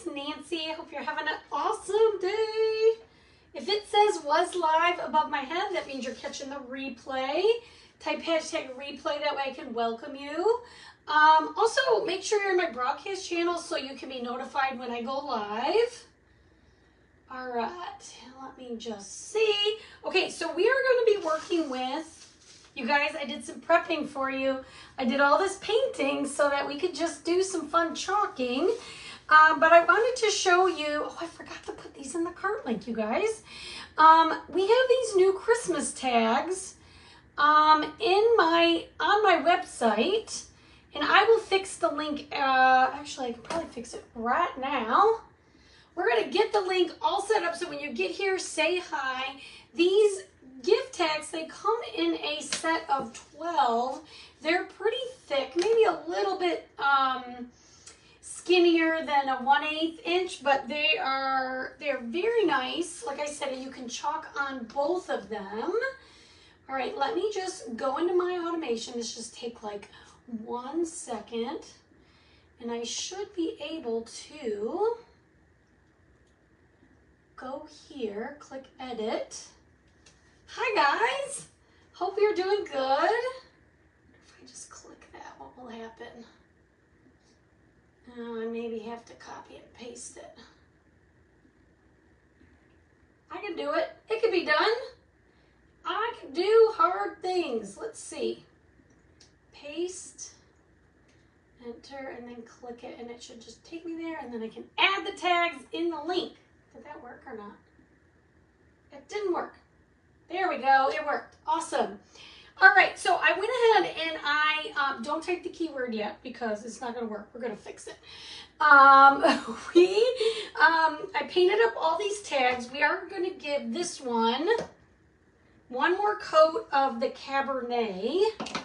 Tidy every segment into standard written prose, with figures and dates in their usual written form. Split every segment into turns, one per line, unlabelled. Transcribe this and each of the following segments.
it's Nancy. I hope you're having an awesome day. If it says was live above my head, that means you're catching the replay. Type hashtag replay, that way I can welcome you. Also, make sure you're in my broadcast channel so you can be notified when I go live. All right, let me just see. Okay, so we are going to be working with, you guys, I did some prepping for you. I did all this painting so that we could just do some fun chalking. But I wanted to show you, oh, I forgot to put these in the cart link, you guys. We have these new Christmas tags on my website, and I will fix the link. Actually, I can probably fix it right now. We're going to get the link all set up so when you get here, say hi. These gift tags, they come in a set of 12. They're pretty thick, maybe a little bit skinnier than a 1/8 inch, but they're very nice. Like I said, you can chalk on both of them. All right, let me just go into my automation. This just take like 1 second, and I should be able to go here, click edit. Hi guys, hope you're doing good. If I just click that, what will happen? I maybe have to copy and paste it. I can do it. It can be done. I can do hard things. Let's see. Paste, enter, and then click it, and it should just take me there, and then I can add the tags in the link. Did that work or not? It didn't work. There we go. It worked. Awesome. All right, so I went ahead and I don't type the keyword yet because it's not going to work. We're going to fix it. I painted up all these tags. We are going to give this one more coat of the Cabernet.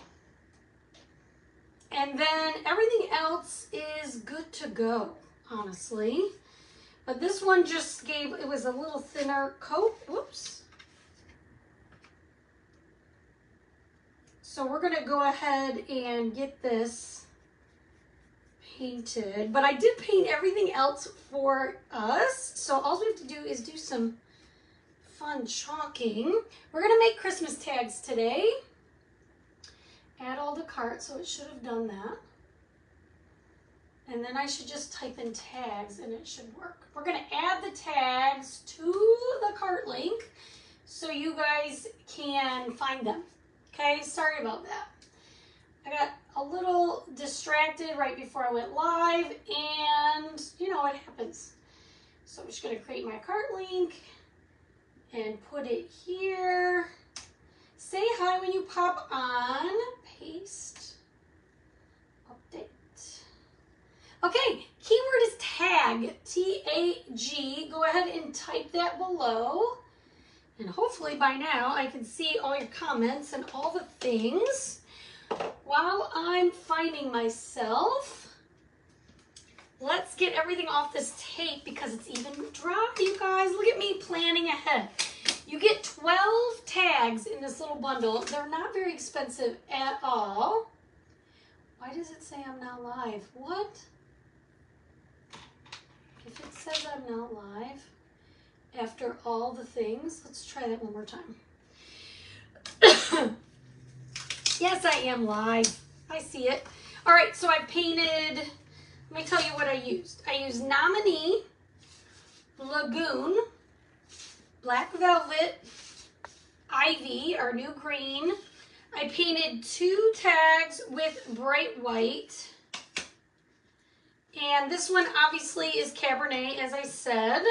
And then everything else is good to go, honestly. But this one just it was a little thinner coat. Whoops. So we're going to go ahead and get this painted. But I did paint everything else for us. So all we have to do is do some fun chalking. We're going to make Christmas tags today. Add all the cart, so it should have done that. And then I should just type in tags and it should work. We're going to add the tags to the cart link so you guys can find them. Okay, sorry about that. I got a little distracted right before I went live, and you know, it happens. So I'm just going to create my cart link and put it here. Say hi when you pop on. Paste. Update. Okay, keyword is tag, T-A-G. Go ahead and type that below. And hopefully by now I can see all your comments and all the things. While I'm finding myself, let's get everything off this tape because it's even dry, you guys. Look at me planning ahead. You get 12 tags in this little bundle. They're not very expensive at all. Why does it say I'm not live? What? If it says I'm not live, after all the things, let's try that one more time. Yes, I am live. I see it. All right, so I painted, let me tell you what I used. I used Nominee, Lagoon, Black Velvet, Ivy, our new green. I painted 2 tags with Bright White. And this one obviously is Cabernet, as I said.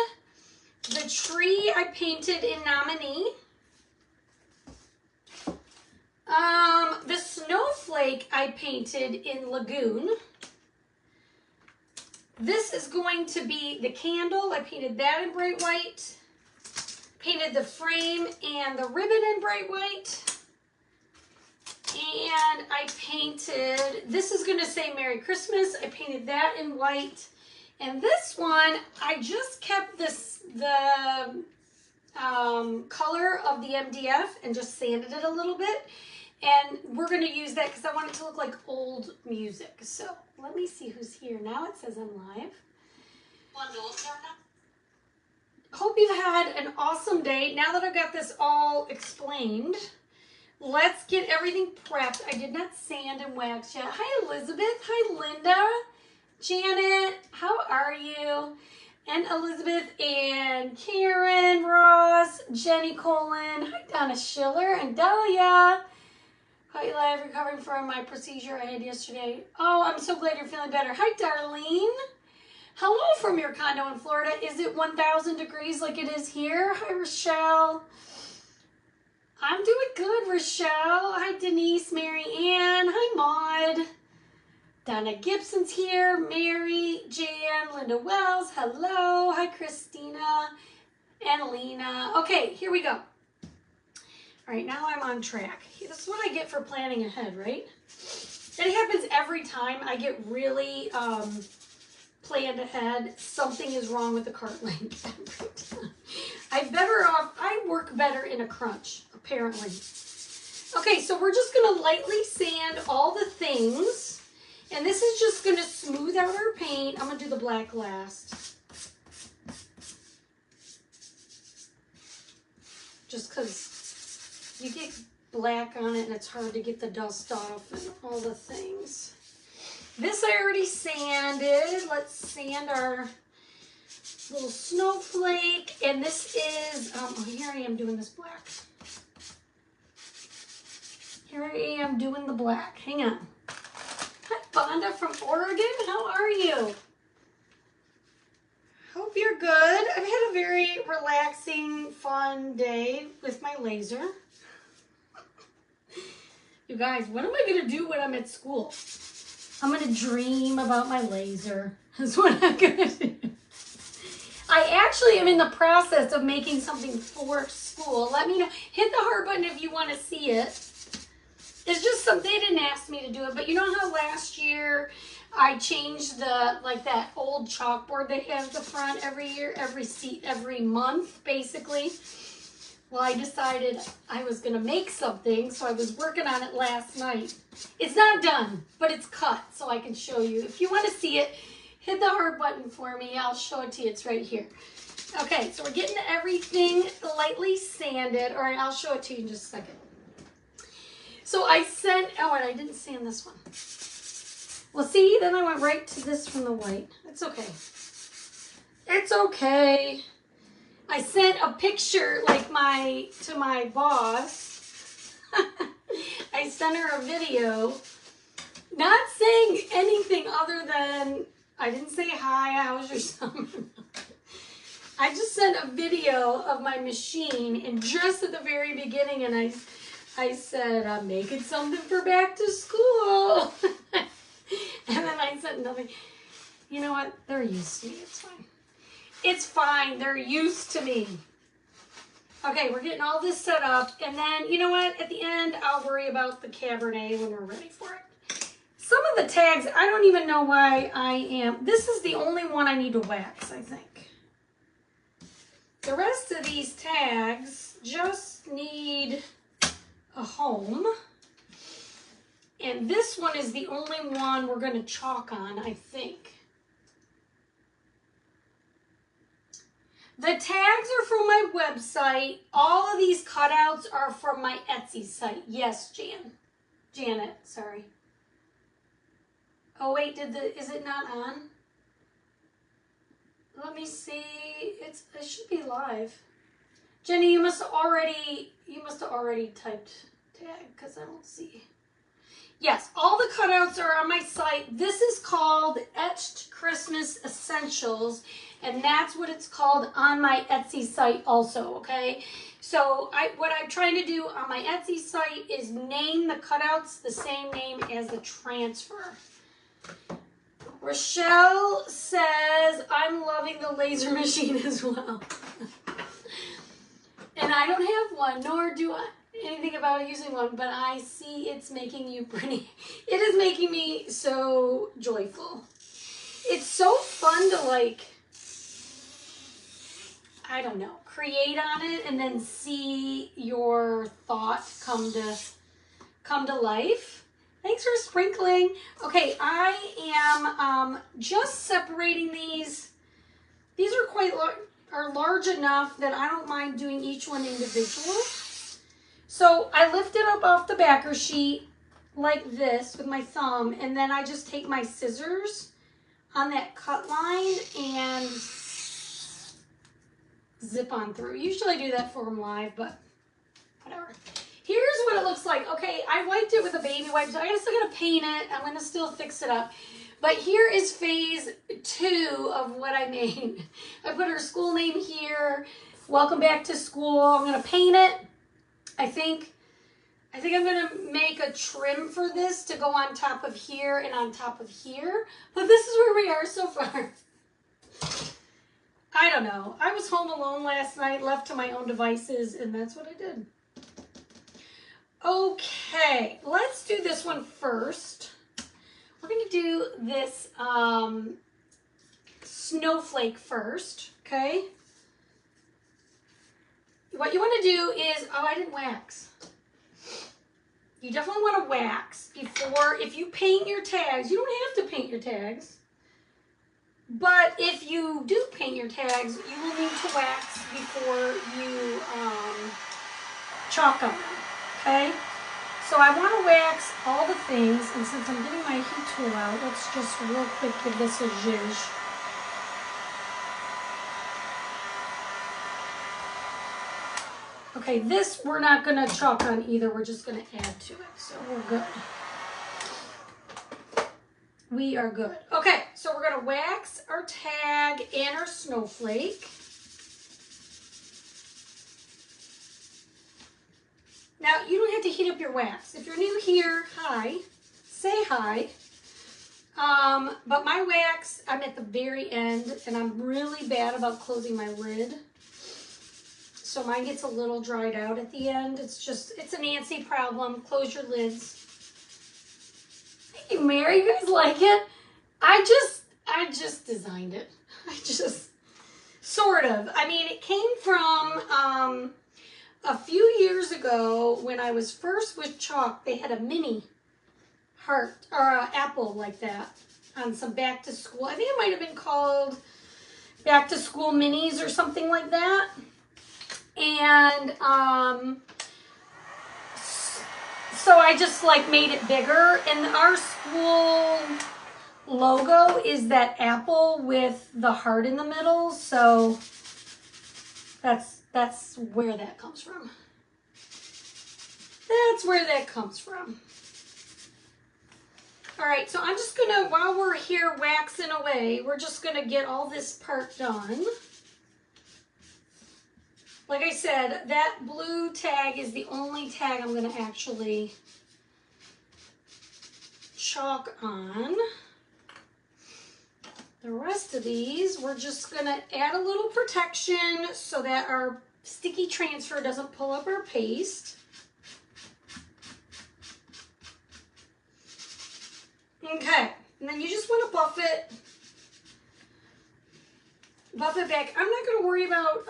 The tree I painted in Nominee. The snowflake I painted in Lagoon. This is going to be the candle. I painted that in Bright White. Painted the frame and the ribbon in Bright White. And I painted, this is going to say Merry Christmas. I painted that in white. And this one, I just kept the color of the MDF and just sanded it a little bit. And we're going to use that because I want it to look like old music. So let me see who's here. Now it says I'm live. Hope you've had an awesome day. Now that I've got this all explained, let's get everything prepped. I did not sand and wax yet. Hi, Elizabeth. Hi, Linda. Janet, how are you? And Elizabeth and Karen, Ross, Jenny Colin. Hi, Donna Schiller and Dahlia. Hi, Eli. Recovering from my procedure I had yesterday. Oh, I'm so glad you're feeling better. Hi, Darlene. Hello from your condo in Florida. Is it 1,000 degrees like it is here? Hi, Rochelle. I'm doing good, Rochelle. Hi, Denise, Mary Ann. Hi, Maud. Donna Gibson's here. Mary, Jan, Linda Wells. Hello. Hi, Christina and Lena. Okay, here we go. All right, now I'm on track. This is what I get for planning ahead, right? It happens every time I get really planned ahead. Something is wrong with the cart link every time. I work better in a crunch, apparently. Okay, so we're just gonna lightly sand all the things, and this is just gonna smooth out our paint. I'm gonna do the black last. Just because you get black on it and it's hard to get the dust off and all the things. This I already sanded. Let's sand our little snowflake. And this is, here I am doing this black. Here I am doing the black. Hang on. Hi, Bonda from Oregon. How are you? Hope you're good. I've had a very relaxing, fun day with my laser. You guys, what am I going to do when I'm at school? I'm going to dream about my laser. That's what I'm going to do. I actually am in the process of making something for school. Let me know. Hit the heart button if you want to see it. It's just something, they didn't ask me to do it, but you know how last year I changed that old chalkboard they have at the front every year, every month, basically? Well, I decided I was going to make something, so I was working on it last night. It's not done, but it's cut, so I can show you. If you want to see it, hit the heart button for me. I'll show it to you. It's right here. Okay, so we're getting everything lightly sanded. All right, I'll show it to you in just a second. So I sent, oh, and I didn't sand this one. Well, see, then I went right to this from the white. It's okay. It's okay. I sent a picture to my boss. I sent her a video, not saying anything other than, I didn't say hi, how was your summer? I just sent a video of my machine, and just at the very beginning, and I said, I'm making something for back to school. And then I said nothing. You know what? They're used to me. It's fine. It's fine. They're used to me. Okay, we're getting all this set up. And then, you know what? At the end, I'll worry about the Cabernet when we're ready for it. Some of the tags, I don't even know why I am. This is the only one I need to wax, I think. The rest of these tags just need a home. And this one is the only one we're going to chalk on, I think. The tags are from my website. All of these cutouts are from my Etsy site. Yes, Janet, sorry. Oh wait, is it not on? Let me see. It should be live. Jenny, you must have already typed tag because I don't see. Yes, all the cutouts are on my site. This is called Etched Christmas Essentials, and that's what it's called on my Etsy site also, okay? So what I'm trying to do on my Etsy site is name the cutouts the same name as the transfer. Rochelle says, I'm loving the laser machine as well. And I don't have one, nor do I anything about using one, but I see it's making you pretty. It is making me so joyful. It's so fun to I don't know, create on it and then see your thought come to life. Thanks for sprinkling. Okay, I am just separating these These are large enough that I don't mind doing each one individually. So I lift it up off the backer sheet like this with my thumb, and then I just take my scissors on that cut line and zip on through. Usually I do that for them live, but whatever. Here's what it looks like. Okay, I wiped it with a baby wipe, so I still gotta paint it. I'm gonna still fix it up. But here is phase 2 of what I made. I put her school name here. Welcome back to school. I'm gonna paint it. I think I'm gonna make a trim for this to go on top of here and on top of here. But this is where we are so far. I don't know. I was home alone last night, left to my own devices, and that's what I did. Okay, let's do this one first. We're going to do this snowflake first, okay? What you want to do is, oh, I didn't wax. You definitely want to wax before, if you paint your tags, you don't have to paint your tags. But if you do paint your tags, you will need to wax before you chalk them, okay? So I want to wax all the things, and since I'm getting my heat tool out, let's just real quick give this a zhuzh. Okay, this we're not going to chalk on either, we're just going to add to it, so we're good. We are good. Okay, so we're going to wax our tag and our snowflake. Now, you don't have to heat up your wax. If you're new here, hi, say hi. But my wax, I'm at the very end, and I'm really bad about closing my lid. So mine gets a little dried out at the end. It's a Nancy problem. Close your lids. Thank you, Mary. You guys like it? I just designed it. Sort of. I mean, it came from, a few years ago, when I was first with chalk, they had a mini heart or an apple like that on some back to school. I think it might have been called back to school minis or something like that. And so I just like made it bigger. And our school logo is that apple with the heart in the middle. So that's where that comes from. That's where that comes from. All right, so I'm just gonna, while we're here waxing away, we're just gonna get all this part done. Like I said, that blue tag is the only tag I'm gonna actually chalk on. The rest of these, we're just gonna add a little protection so that our sticky transfer doesn't pull up our paste. Okay, and then you just want to buff it back. I'm not gonna worry about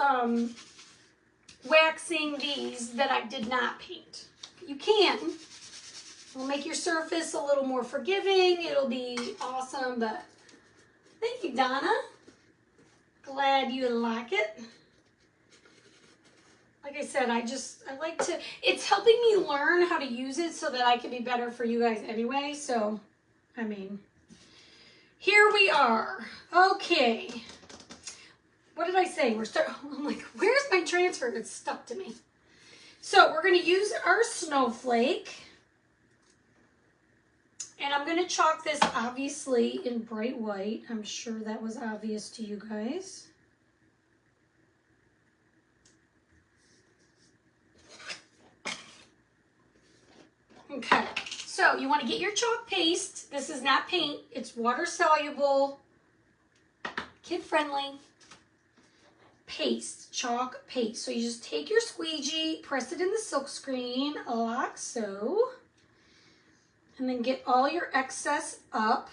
waxing these that I did not paint. You can. It'll make your surface a little more forgiving. It'll be awesome, but thank you, Donna. Glad you like it. Like I said, I like to, it's helping me learn how to use it so that I can be better for you guys anyway. So, I mean, here we are. Okay. What did I say? I'm like, where's my transfer? It's stuck to me. So we're going to use our snowflake. And I'm going to chalk this obviously in bright white. I'm sure that was obvious to you guys. Okay, so you want to get your chalk paste. This is not paint. It's water soluble, kid friendly paste, chalk paste. So you just take your squeegee, press it in the silk screen like so. And then get all your excess up.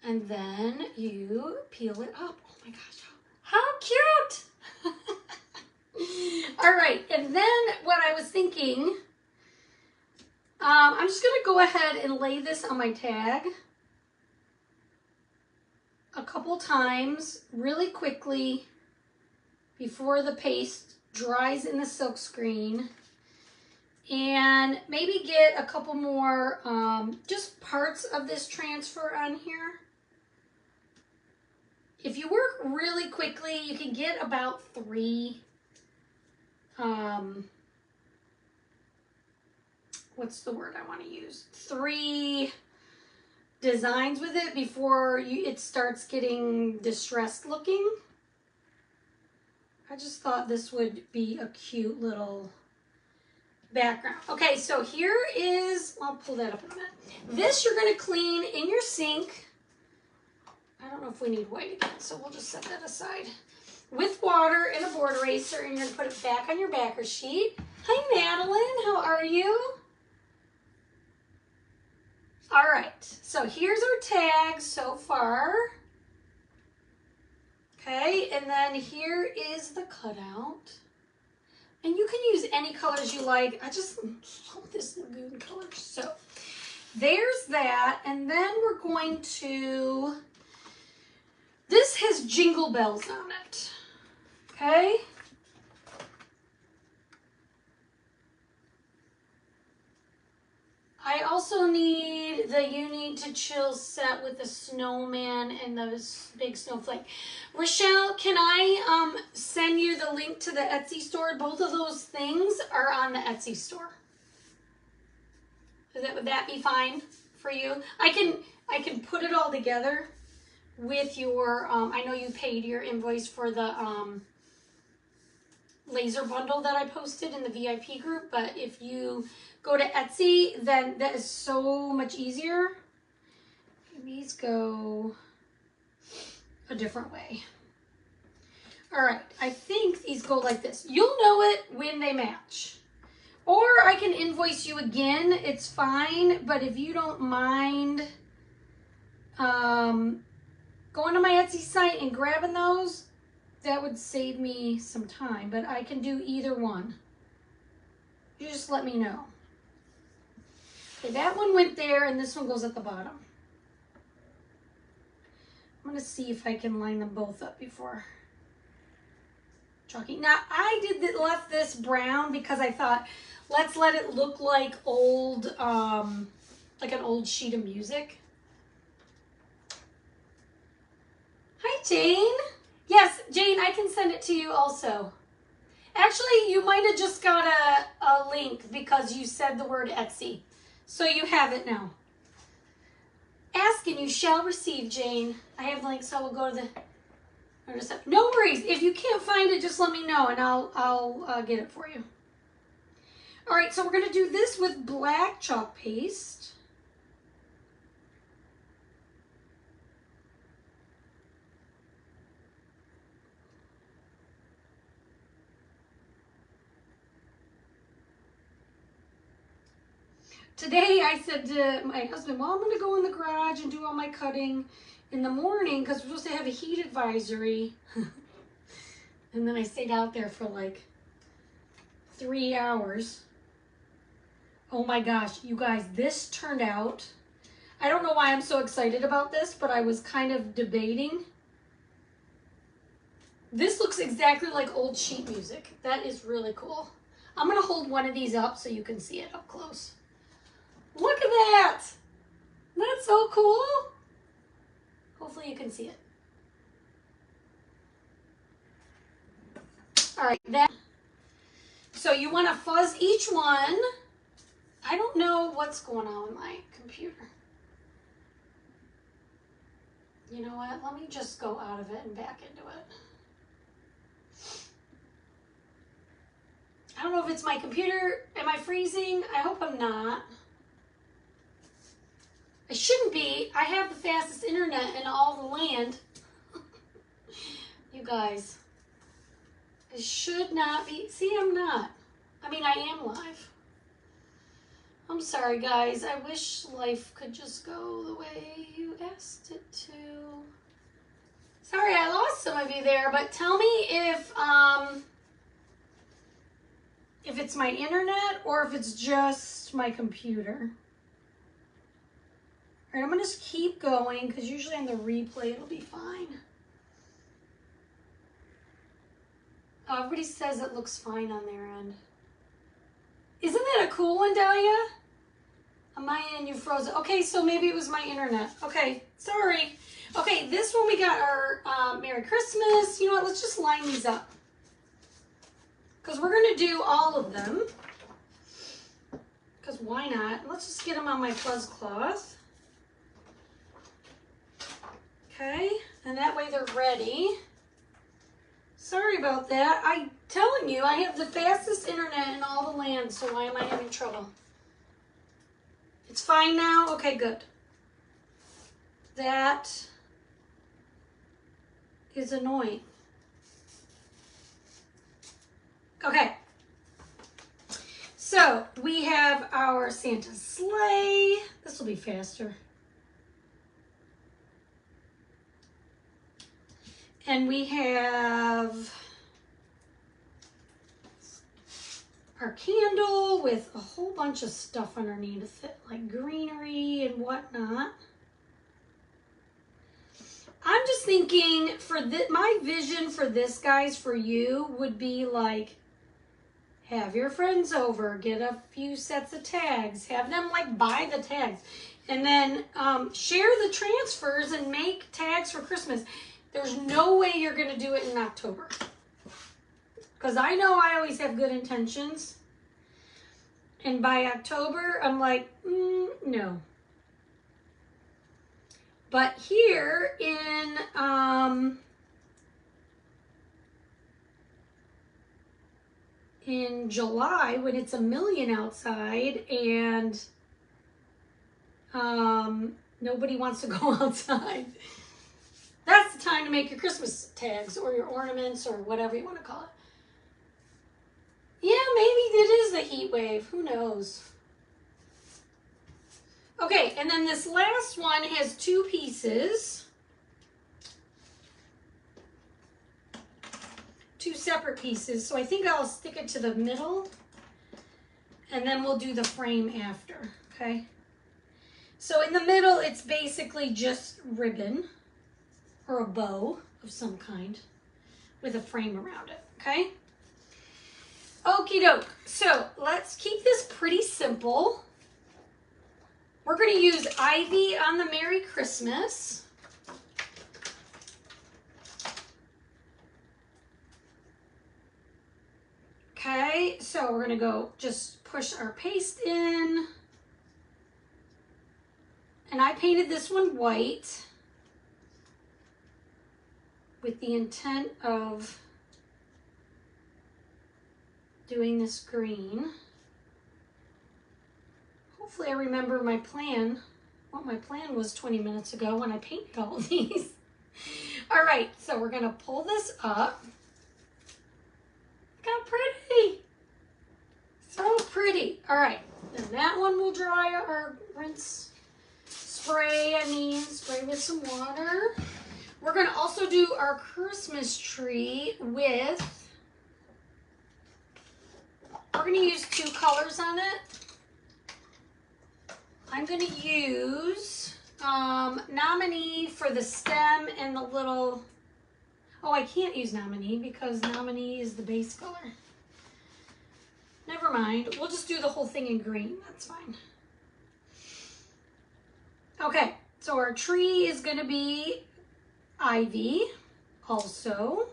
And then you peel it up. Oh my gosh, how cute! All right, and then what I was thinking, I'm just gonna go ahead and lay this on my tag. a couple times really quickly before the paste dries in the silk screen, and maybe get a couple more just parts of this transfer on here. If you work really quickly, you can get about 3 what's the word I want to use? 3 designs with it before it starts getting distressed looking. I just thought this would be a cute little background. Okay, so here is, I'll pull that up in a minute. This you're going to clean in your sink. I don't know if we need white again, so we'll just set that aside. With water and a board eraser, and you're going to put it back on your backer sheet. Hi, Madeline. How are you? All right, so here's our tags so far. Okay, and then here is the cutout. And you can use any colors you like. I just love this lagoon color. So there's that. And then we're going to, this has Jingle Bells on it. Okay. I also need the You Need to Chill set with the snowman and the big snowflake. Rochelle, can I send you the link to the Etsy store? Both of those things are on the Etsy store. Would that be fine for you? I can put it all together with your, I know you paid your invoice for the laser bundle that I posted in the VIP group, but if you go to Etsy, then that is so much easier. These go a different way. All right, I think these go like this. You'll know it when they match. Or I can invoice you again, it's fine, but if you don't mind going to my Etsy site and grabbing those, that would save me some time, but I can do either one. You just let me know. Okay, that one went there, and this one goes at the bottom. I'm going to see if I can line them both up before chalking. Now, I left this brown because I thought, let's let it look like old, like an old sheet of music. Hi, Jane. Yes, Jane, I can send it to you also. Actually, you might have just got a link because you said the word Etsy. So you have it now. Ask and you shall receive, Jane. I have the link, so we'll go to the... No worries. If you can't find it, just let me know, and I'll get it for you. All right, so we're going to do this with black chalk paste. Today I said to my husband, well, I'm going to go in the garage and do all my cutting in the morning because we're supposed to have a heat advisory. And then I stayed out there for like 3 hours. Oh my gosh, you guys, this turned out, I don't know why I'm so excited about this, but I was kind of debating. This looks exactly like old sheet music. That is really cool. I'm going to hold one of these up so you can see it up close. Look at that. That's so cool. Hopefully you can see it. All right, so you want to fuzz each one. I don't know what's going on with my computer. You know what? Let me just go out of it and back into it. I don't know if it's my computer. Am I freezing? I hope I'm not. I shouldn't be. I have the fastest internet in all the land. You guys. I should not be. See, I'm not. I mean, I am live. I'm sorry, guys. I wish life could just go the way you asked it to. Sorry, I lost some of you there, but tell me if it's my internet or if it's just my computer. All right, I'm gonna just keep going because usually on the replay it'll be fine. Oh, everybody says it looks fine on their end. Isn't that a cool one, Dahlia? On my end, you froze it. Okay, so maybe it was my internet. Okay, sorry. Okay, this one we got our Merry Christmas. You know what? Let's just line these up because we're gonna do all of them. Because why not? Let's just get them on my fuzz cloth. Okay, and that way they're ready. Sorry about that. I'm telling you, I have the fastest internet in all the land, so why am I having trouble? It's fine now? Okay, good. That is annoying. Okay. So, we have our Santa sleigh. This will be faster. And we have our candle with a whole bunch of stuff underneath it, like greenery and whatnot. I'm just thinking for my vision for this, guys, for you would be like, have your friends over, get a few sets of tags, have them like buy the tags, and then share the transfers and make tags for Christmas. There's no way you're going to do it in October. Because I know I always have good intentions. And by October, I'm like, no. But here in July, when it's 1,000,000 outside and nobody wants to go outside, that's the time to make your Christmas tags or your ornaments or whatever you want to call it. Yeah, maybe it is the heat wave. Who knows? Okay, and then this last one has 2 pieces. 2 separate pieces. So I think I'll stick it to the middle and then we'll do the frame after, okay? So in the middle, it's basically just ribbon or a bow of some kind with a frame around it, okay? Okie doke. So let's keep this pretty simple. We're going to use Ivy on the Merry Christmas. Okay, so we're going to go just push our paste in. And I painted this one white with the intent of doing this green. Hopefully I remember my plan, what my plan was 20 minutes ago when I painted all of these. All right, so we're gonna pull this up. Look how pretty. So pretty. All right, then that one will dry or rinse, spray with some water. We're gonna also do our Christmas tree with, we're going to use 2 colors on it. I'm going to use Nominee for the stem and the little, oh, I can't use Nominee because Nominee is the base color. Never mind. We'll just do the whole thing in green. That's fine. Okay, so our tree is going to be Ivy also.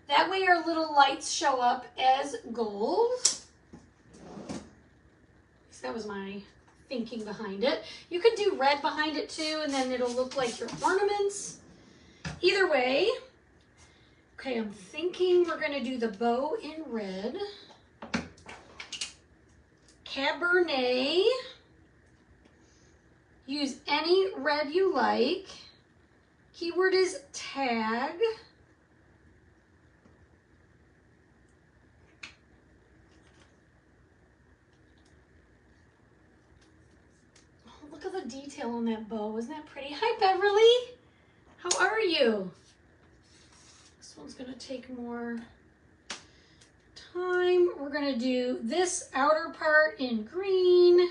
That way our little lights show up as gold. So that was my thinking behind it. You could do red behind it too, and then it'll look like your ornaments. Either way. Okay, I'm thinking we're going to do the bow in red. Cabernet. Use any red you like. Keyword is tag. Look at the detail on that bow. Isn't that pretty? Hi, Beverly. How are you? This one's one's gonna take more time. We're gonna do this outer part in green.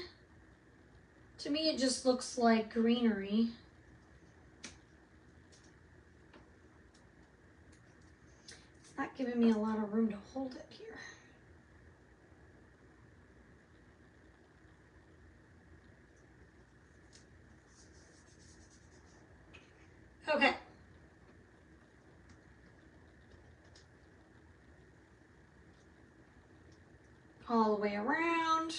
To me, it just looks like greenery. It's not giving me a lot of room to hold it here. Okay. All the way around.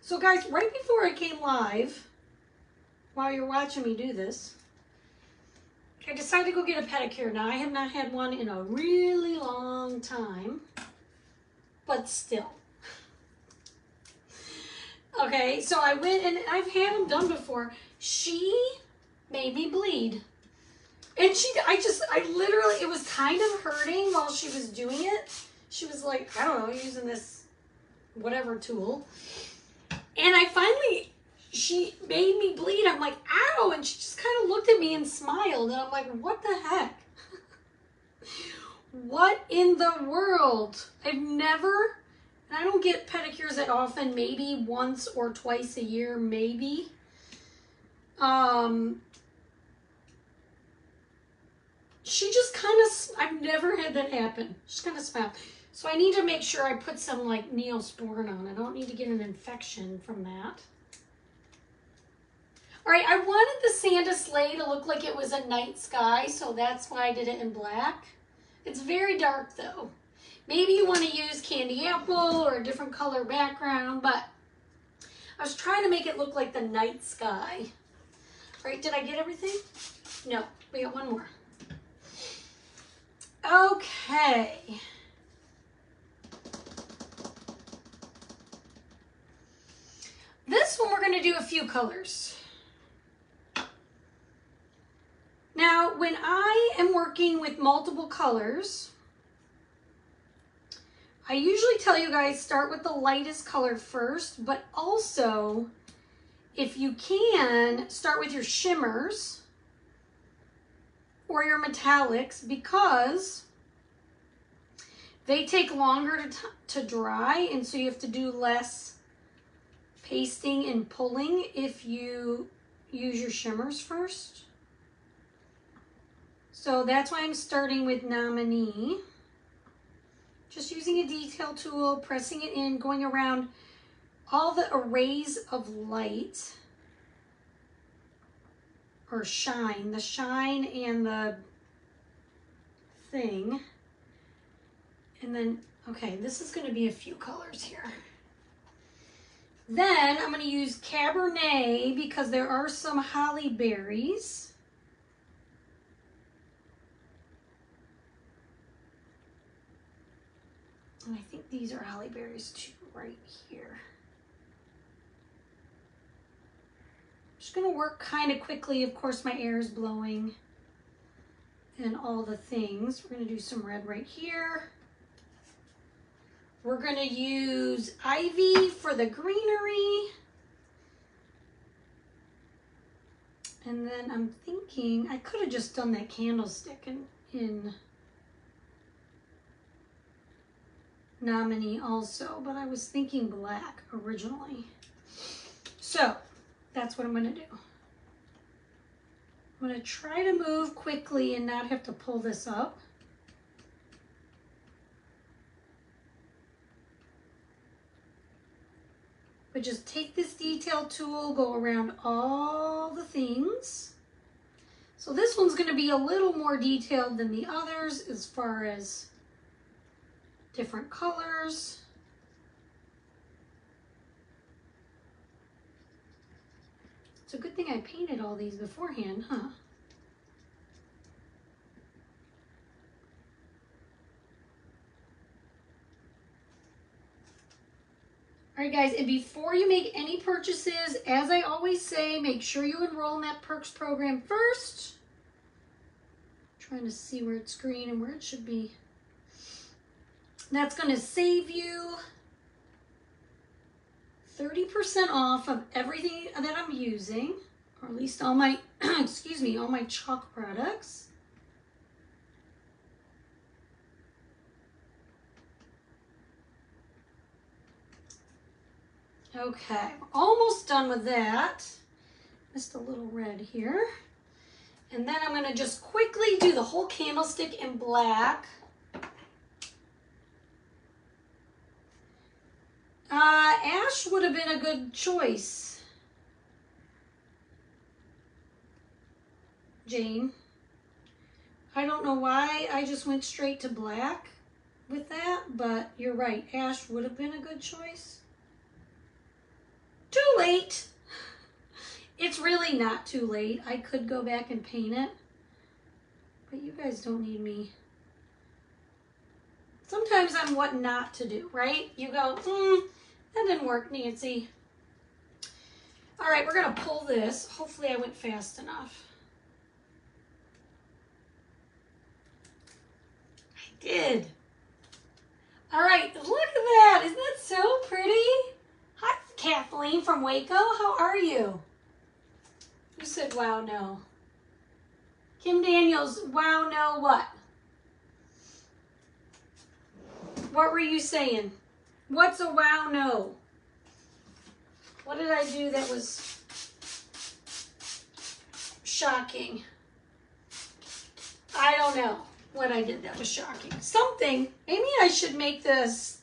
So guys, right before I came live, while you're watching me do this, I decided to go get a pedicure. Now, I have not had one in a really long time, but still. Okay, so I went, and I've had them done before. She made me bleed. And I literally, it was kind of hurting while she was doing it. She was like, I don't know, using this whatever tool. And she made me bleed. I'm like, ow. And she just kind of looked at me and smiled. And I'm like, what the heck? What in the world? I've never, and I don't get pedicures that often, maybe once or twice a year, maybe. She just kind of, I've never had that happen. She kind of smiled. So I need to make sure I put some like Neosporin on. I don't need to get an infection from that. All right, I wanted the Santa sleigh to look like it was a night sky, so that's why I did it in black. It's very dark though. Maybe you want to use candy apple or a different color background, but I was trying to make it look like the night sky. All right, did I get everything? No, we got one more. Okay. This one we're going to do a few colors. Now, when I am working with multiple colors, I usually tell you guys start with the lightest color first, but also, if you can, start with your shimmers or your metallics, because they take longer to dry, and so you have to do less pasting and pulling if you use your shimmers first. So that's why I'm starting with Nominee. Just using a detail tool, pressing it in, going around all the arrays of light, or shine, the shine and the thing. And then, okay, this is going to be a few colors here. Then I'm going to use Cabernet because there are some holly berries. And I think these are holly berries too, right here. Just going to work kind of quickly. Of course, my air is blowing and all the things. We're going to do some red right here. We're going to use ivy for the greenery. And then I'm thinking I could have just done that candlestick in Nominee also, but I was thinking black originally. So that's what I'm going to do. I'm going to try to move quickly and not have to pull this up. But just take this detail tool, go around all the things. So this one's going to be a little more detailed than the others as far as different colors. It's a good thing I painted all these beforehand, huh? All right, guys, and before you make any purchases, as I always say, make sure you enroll in that Perks program first. I'm trying to see where it's green and where it should be. That's going to save you 30% off of everything that I'm using, or at least all my, excuse me, all my chalk products. Okay, almost done with that. Missed a little red here. And then I'm going to just quickly do the whole candlestick in black. Ash would have been a good choice, Jane. I don't know why I just went straight to black with that, but you're right. Ash would have been a good choice. Too late. It's really not too late. I could go back and paint it, but you guys don't need me. Sometimes I'm what not to do, right? You go, that didn't work, Nancy. All right, we're gonna pull this. Hopefully I went fast enough. I did. All right, look at that. Isn't that so pretty? Hi, Kathleen from Waco. How are you? You said, wow, no. Kim Daniels, wow, no, what? What were you saying? What's a wow, no? What did I do that was shocking? I don't know what I did that was shocking. Something. Maybe I should make this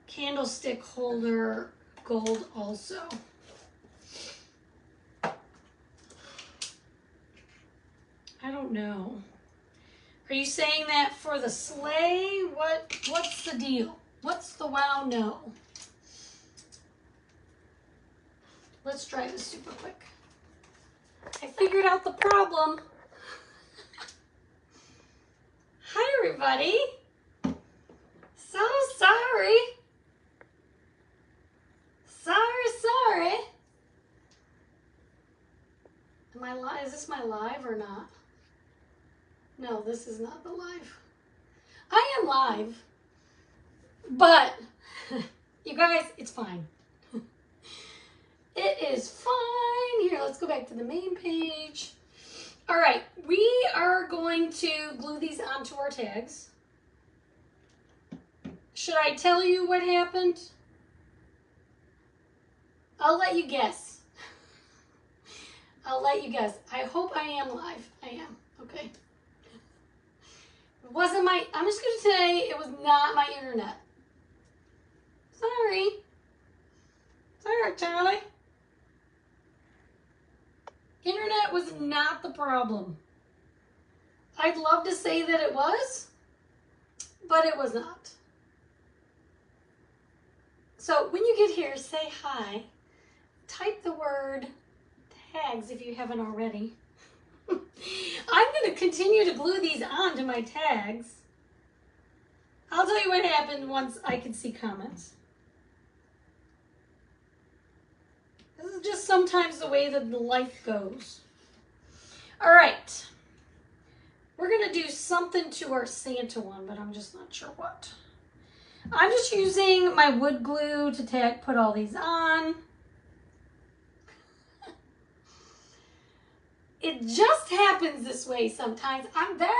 candlestick holder gold also. I don't know. Are you saying that for the sleigh? What's the deal? What's the wow no? Let's try this super quick. I figured out the problem. Hi everybody. So sorry. Sorry. Am I live? Is this my live or not? No, this is not the live. I am live, but you guys, it's fine. It is fine. Here, let's go back to the main page. All right, we are going to glue these onto our tags. Should I tell you what happened? I'll let you guess. I'll let you guess. I hope I am live. I am. Okay. It wasn't my, I'm just going to say it was not my internet. Sorry. Sorry, Charlie. Internet was not the problem. I'd love to say that it was, but it was not. So when you get here, say hi. Type the word tags if you haven't already. I'm going to continue to glue these onto my tags. I'll tell you what happened once I can see comments. This is just sometimes the way that the life goes. All right. We're going to do something to our Santa one, but I'm just not sure what. I'm just using my wood glue to put all these on. It just happens this way sometimes. I'm back.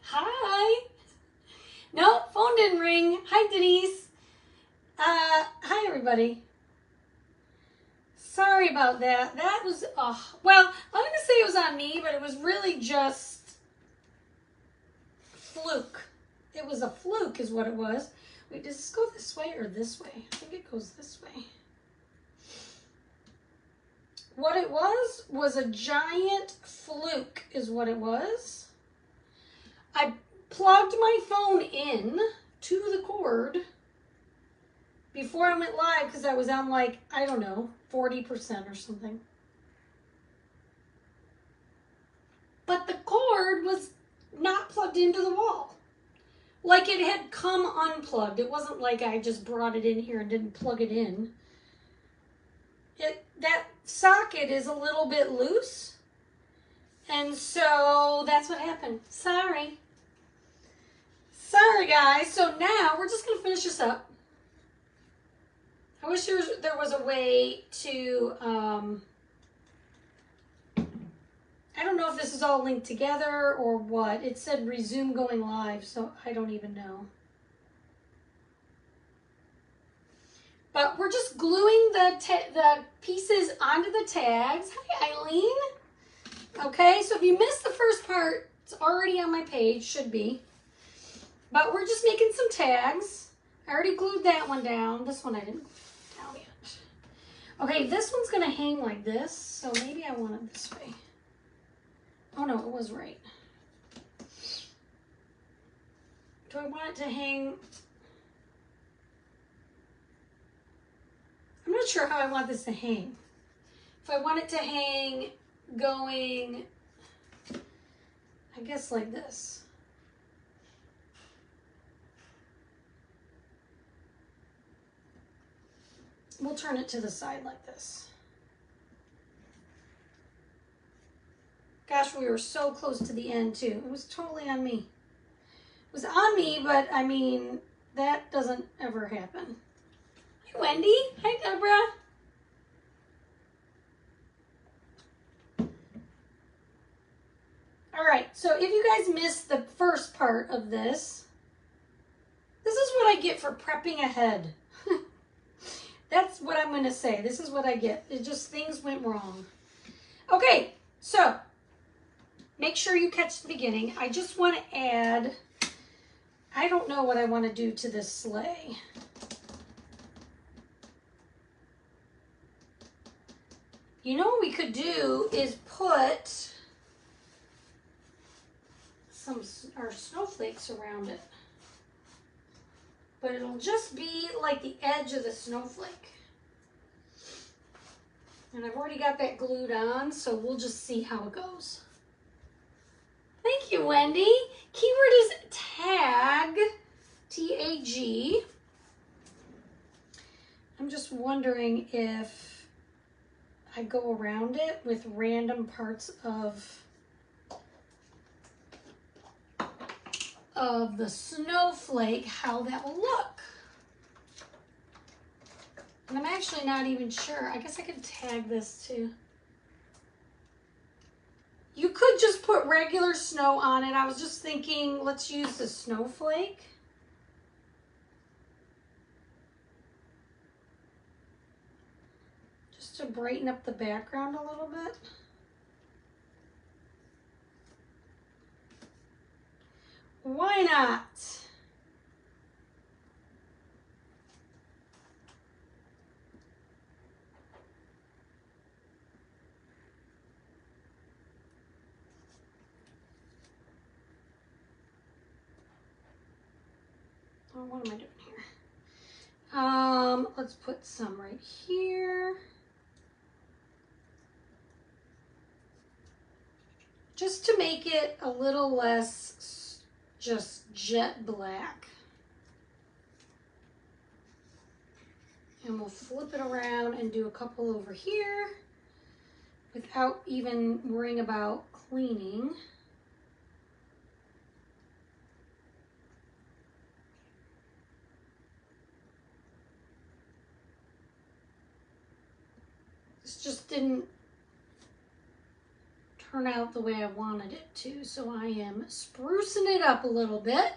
Hi. No, phone didn't ring. Hi, Denise. Hi, everybody. Sorry about that. That was, well, I'm going to say it was on me, but it was really just fluke. It was a fluke is what it was. Wait, does this go this way or this way? I think it goes this way. What it was a giant fluke is what it was. I plugged my phone in to the cord before I went live because I was on like, I don't know, 40% or something. But the cord was not plugged into the wall. Like it had come unplugged. It wasn't like I just brought it in here and didn't plug it in. That socket is a little bit loose. And so that's what happened. Sorry. Sorry guys, so now we're just gonna finish this up. I wish there was a way to, I don't know if this is all linked together or what. It said resume going live, so I don't even know. But we're just gluing the pieces onto the tags. Hi, Eileen. Okay, so if you missed the first part, it's already on my page, should be. But we're just making some tags. I already glued that one down. This one I didn't glue down yet. Okay, this one's gonna hang like this, so maybe I want it this way. Oh no, it was right. Do I want it to hang? I'm not sure how I want this to hang. If I want it to hang going, I guess like this. We'll turn it to the side like this. Gosh, we were so close to the end too. It was totally on me. It was on me, but I mean, that doesn't ever happen. Hi, Wendy. Hi, Deborah. All right, so if you guys missed the first part of this, this is what I get for prepping ahead. That's what I'm going to say. This is what I get. It just, things went wrong. Okay, so make sure you catch the beginning. I just want to add, I don't know what I want to do to this sleigh. You know what we could do is put our snowflakes around it. But it'll just be like the edge of the snowflake. And I've already got that glued on, so we'll just see how it goes. Thank you, Wendy. Keyword is tag, T-A-G. I'm just wondering if I go around it with random parts of the snowflake, how that will look. And I'm actually not even sure. I guess I could tag this too. You could just put regular snow on it. I was just thinking, let's use the snowflake. Just to brighten up the background a little bit. Why not? Oh, what am I doing here? Let's put some right here. Just to make it a little less just jet black. And we'll flip it around and do a couple over here without even worrying about cleaning. This just didn't turn out the way I wanted it to, so I am sprucing it up a little bit.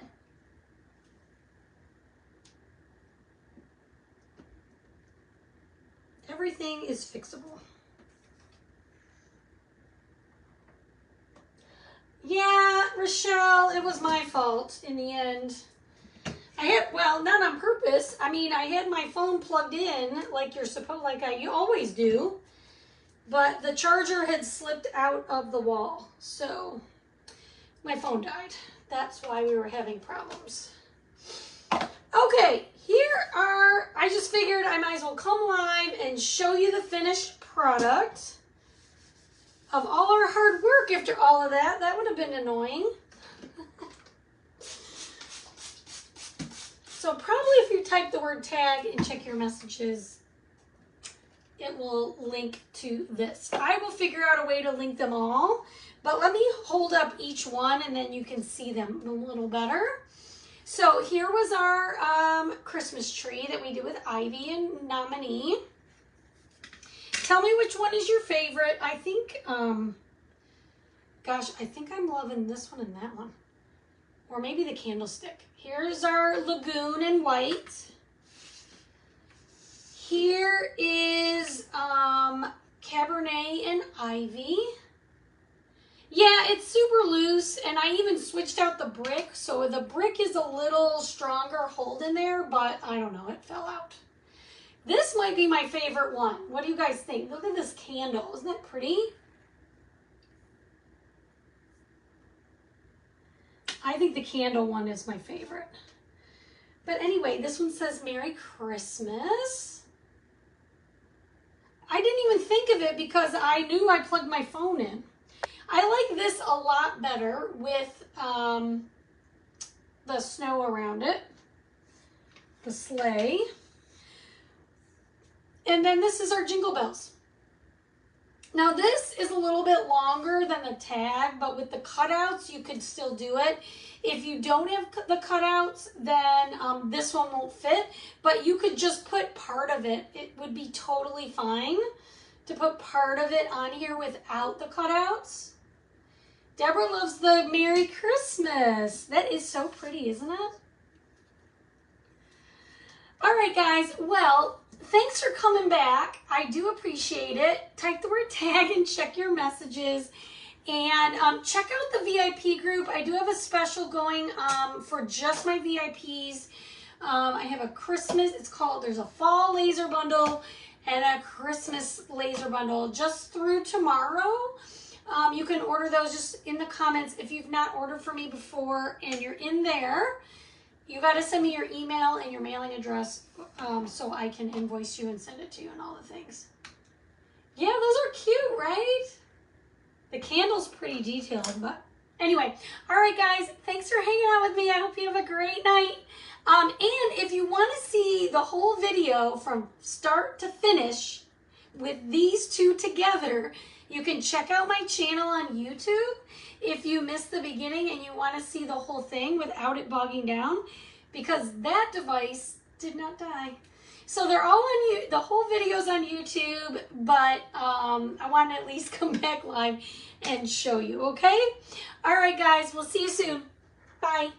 Everything is fixable. Yeah, Rochelle, it was my fault in the end. I had, well, not on purpose. I mean, I had my phone plugged in like you're supposed, like you always do. But the charger had slipped out of the wall, so my phone died. That's why we were having problems. Okay, I just figured I might as well come live and show you the finished product of all our hard work after all of that. That would have been annoying. So probably if you type the word tag and check your messages, it will link to this. I will figure out a way to link them all, but let me hold up each one and then you can see them a little better. So here was our Christmas tree that we did with Ivy and Nominee. Tell me which one is your favorite. I think, gosh, I think I'm loving this one and that one. Or maybe the candlestick. Here's our Lagoon in white. Here is Cabernet and Ivy. Yeah, it's super loose, and I even switched out the brick, so the brick is a little stronger hold in there, but I don't know, it fell out. This might be my favorite one. What do you guys think? Look at this candle. Isn't that pretty? I think the candle one is my favorite. But anyway, this one says Merry Christmas. I didn't even think of it because I knew I plugged my phone in. I like this a lot better with the snow around it, the sleigh. And then this is our Jingle Bells. Now this is a little bit longer than the tag, but with the cutouts, you could still do it. If you don't have the cutouts, then this one won't fit, but you could just put part of it. It would be totally fine to put part of it on here without the cutouts. Deborah loves the Merry Christmas. That is so pretty, isn't it? All right, guys. Well, thanks for coming back. I do appreciate it. Type the word tag and check your messages. And check out the VIP group. I do have a special going for just my VIPs. I have a Christmas, there's a fall laser bundle and a Christmas laser bundle just through tomorrow. You can order those just in the comments. If you've not ordered for me before and you're in there, you got to send me your email and your mailing address so I can invoice you and send it to you and all the things. Yeah, those are cute, right? The candle's pretty detailed, but anyway. All right, guys, thanks for hanging out with me. I hope you have a great night. And if you want to see the whole video from start to finish with these two together, you can check out my channel on YouTube if you missed the beginning and you want to see the whole thing without it bogging down, because that device did not die. So they're all on the whole video's on YouTube, but I want to at least come back live and show you, okay? All right, guys, we'll see you soon. Bye.